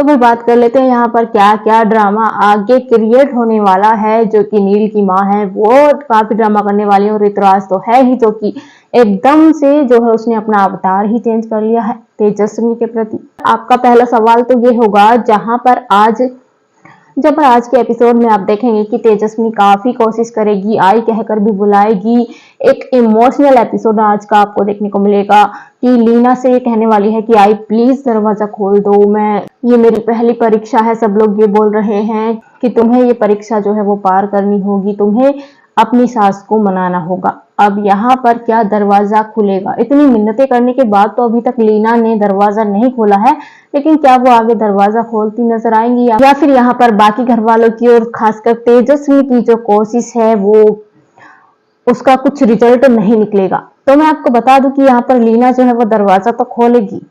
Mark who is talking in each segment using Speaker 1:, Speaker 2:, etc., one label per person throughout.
Speaker 1: तो फिर बात कर लेते हैं यहाँ पर क्या क्या ड्रामा आगे क्रिएट होने वाला है। जो कि नील की माँ है वो काफी ड्रामा करने वाली है, और ऋतुराज तो है ही जो कि एकदम से जो है उसने अपना अवतार ही चेंज कर लिया है तेजस्विनी के प्रति। आपका पहला सवाल तो ये होगा जब आज के एपिसोड में आप देखेंगे कि तेजस्विनी काफी कोशिश करेगी, आई कहकर भी बुलाएगी। एक इमोशनल एपिसोड आज का आपको देखने को मिलेगा कि लीना से ये कहने वाली है कि आई प्लीज दरवाजा खोल दो, ये मेरी पहली परीक्षा है। सब लोग ये बोल रहे हैं कि तुम्हें ये परीक्षा जो है वो पार करनी होगी, तुम्हें अपनी सास को मनाना होगा। अब यहाँ पर क्या दरवाजा खुलेगा? इतनी मिन्नतें करने के बाद तो अभी तक लीना ने दरवाजा नहीं खोला है, लेकिन क्या वो आगे दरवाजा खोलती नजर आएंगी या फिर यहाँ पर बाकी घर वालों की और खासकर तेजस्वी की जो कोशिश है वो उसका कुछ रिजल्ट नहीं निकलेगा। तो मैं आपको बता दूं कि यहाँ पर लीना जो है वो दरवाजा तो खोलेगी,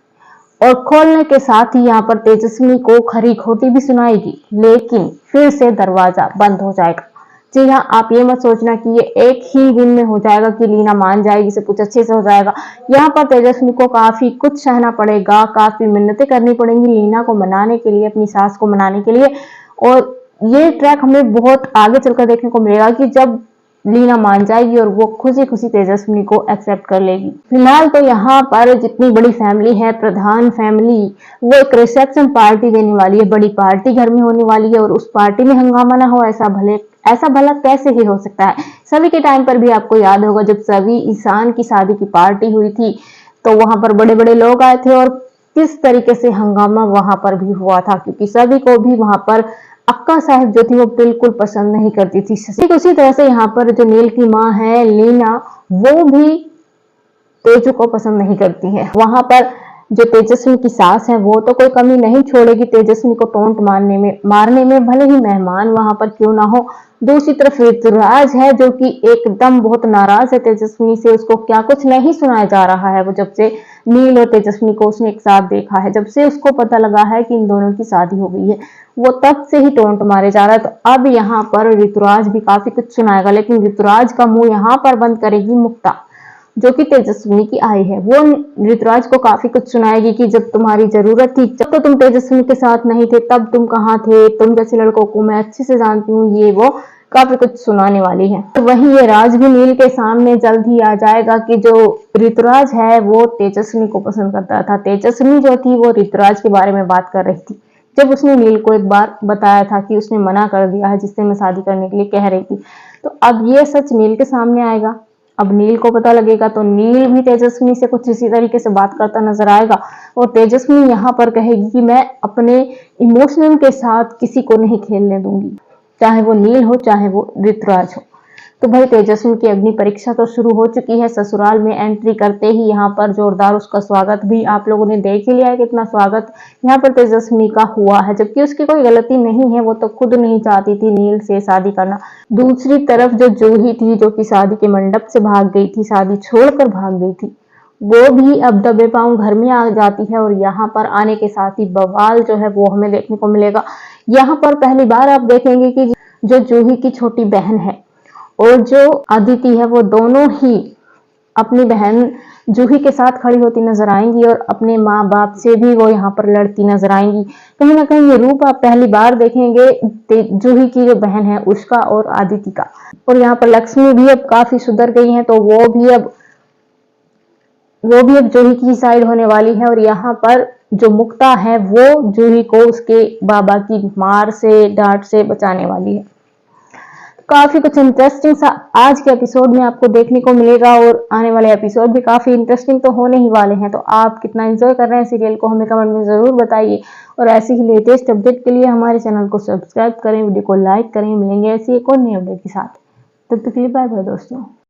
Speaker 1: और खोलने के साथ ही यहाँ पर तेजस्वी को खरी खोटी भी सुनाएगी, लेकिन फिर से दरवाजा बंद हो जाएगा। जी हाँ, आप ये मत सोचना कि ये एक ही दिन में हो जाएगा कि लीना मान जाएगी, सब कुछ अच्छे से हो जाएगा। यहाँ पर तेजस्वी को काफी कुछ सहना पड़ेगा, काफी मिन्नतें करनी पड़ेंगी लीना को मनाने के लिए, अपनी सास को मनाने के लिए। और ये ट्रैक हमें बहुत आगे चलकर देखने को मिलेगा कि जब लीना मान जाएगी और वो खुशी खुशी तेजस्विनी को एक्सेप्ट कर लेगी। फिलहाल तो यहाँ पर जितनी बड़ी फैमिली है, प्रधान फैमिली, वो एक रिसेप्शन पार्टी देने वाली है, बड़ी पार्टी घर में होने वाली है, और उस पार्टी में हंगामा ना हो ऐसा भला कैसे ही हो सकता है। सभी के टाइम पर भी आपको याद होगा जब सभी ईशान की शादी की पार्टी हुई थी तो वहां पर बड़े बड़े लोग आए थे, और किस तरीके से हंगामा वहां पर भी हुआ था, क्योंकि सभी को भी वहां पर अक्का साहब जो थी वो बिल्कुल पसंद नहीं करती थी। ठीक उसी तरह से यहाँ पर जो नील की माँ है लीना, वो भी तेजू को पसंद नहीं करती है। वहां पर जो तेजस्वी की सास है वो तो कोई कमी नहीं छोड़ेगी तेजस्वी को टोंट मारने में भले ही मेहमान वहां पर क्यों ना हो। दूसरी तरफ ऋतुराज है जो कि एकदम बहुत नाराज है तेजस्वी से, उसको क्या कुछ नहीं सुनाया जा रहा है। वो जब से नील और तेजस्वी को उसने एक साथ देखा है, जब से उसको पता लगा है कि इन दोनों की शादी हो गई है, वो तब से ही टोंट मारे जा रहा है। तो अब यहाँ पर ऋतुराज भी काफी कुछ सुनाएगा, लेकिन ऋतुराज का मुंह यहाँ पर बंद करेगी मुक्ता, जो कि तेजस्वी की आई है। वो ऋतुराज को काफी कुछ सुनाएगी कि जब तुम्हारी जरूरत थी, जब तो तुम तेजस्वी के साथ नहीं थे, तब तुम कहाँ थे, तुम जैसे लड़कों को मैं अच्छे से जानती हूँ, ये वो काफी कुछ सुनाने वाली है। तो वहीं ये राज भी नील के सामने जल्द ही आ जाएगा कि जो ऋतुराज है वो तेजस्वी को पसंद करता था। तेजस्वी जो थी वो ऋतुराज के बारे में बात कर रही थी, जब उसने नील को एक बार बताया था कि उसने मना कर दिया है जिससे मैं शादी करने के लिए कह रही थी। तो अब ये सच नील के सामने आएगा। अब नील को पता लगेगा तो नील भी तेजस्वी से कुछ इसी तरीके से बात करता नजर आएगा, और तेजस्वी यहाँ पर कहेगी कि मैं अपने इमोशनल के साथ किसी को नहीं खेलने दूंगी, चाहे वो नील हो चाहे वो ऋतुराज हो। तो भाई तेजस्वी की अग्नि परीक्षा तो शुरू हो चुकी है। ससुराल में एंट्री करते ही यहाँ पर जोरदार उसका स्वागत भी आप लोगों ने देख ही लिया है, कितना स्वागत यहाँ पर तेजस्वी का हुआ है, जबकि उसकी कोई गलती नहीं है, वो तो खुद नहीं चाहती थी नील से शादी करना। दूसरी तरफ जो जूही थी, जो कि शादी के मंडप से भाग गई थी, शादी छोड़कर भाग गई थी, वो भी अब दबे पांव घर में आ जाती है, और यहाँ पर आने के साथ ही बवाल जो है वो हमें देखने को मिलेगा। यहाँ पर पहली बार आप देखेंगे कि जो जूही की छोटी बहन है और जो अदिति है, वो दोनों ही अपनी बहन जूही के साथ खड़ी होती नजर आएंगी, और अपने माँ बाप से भी वो यहाँ पर लड़ती नजर आएंगी। कहीं ना कहीं ये रूप आप पहली बार देखेंगे जूही की जो बहन है उसका और अदिति का। और यहाँ पर लक्ष्मी भी अब काफी सुधर गई है, तो वो भी अब जूही की साइड होने वाली है, और यहाँ पर जो मुक्ता है वो जूही को उसके बाबा की मार से, डांट से बचाने वाली है। काफी कुछ इंटरेस्टिंग सा आज के एपिसोड में आपको देखने को मिलेगा, और आने वाले एपिसोड भी काफी इंटरेस्टिंग तो होने ही वाले हैं। तो आप कितना एंजॉय कर रहे हैं सीरियल को हमें कमेंट में जरूर बताइए, और ऐसी ही लेटेस्ट अपडेट के लिए हमारे चैनल को सब्सक्राइब करें, वीडियो को लाइक करें। मिलेंगे ऐसी एक और नई अपडेट के साथ, तब तक के लिए बाय बाय दोस्तों।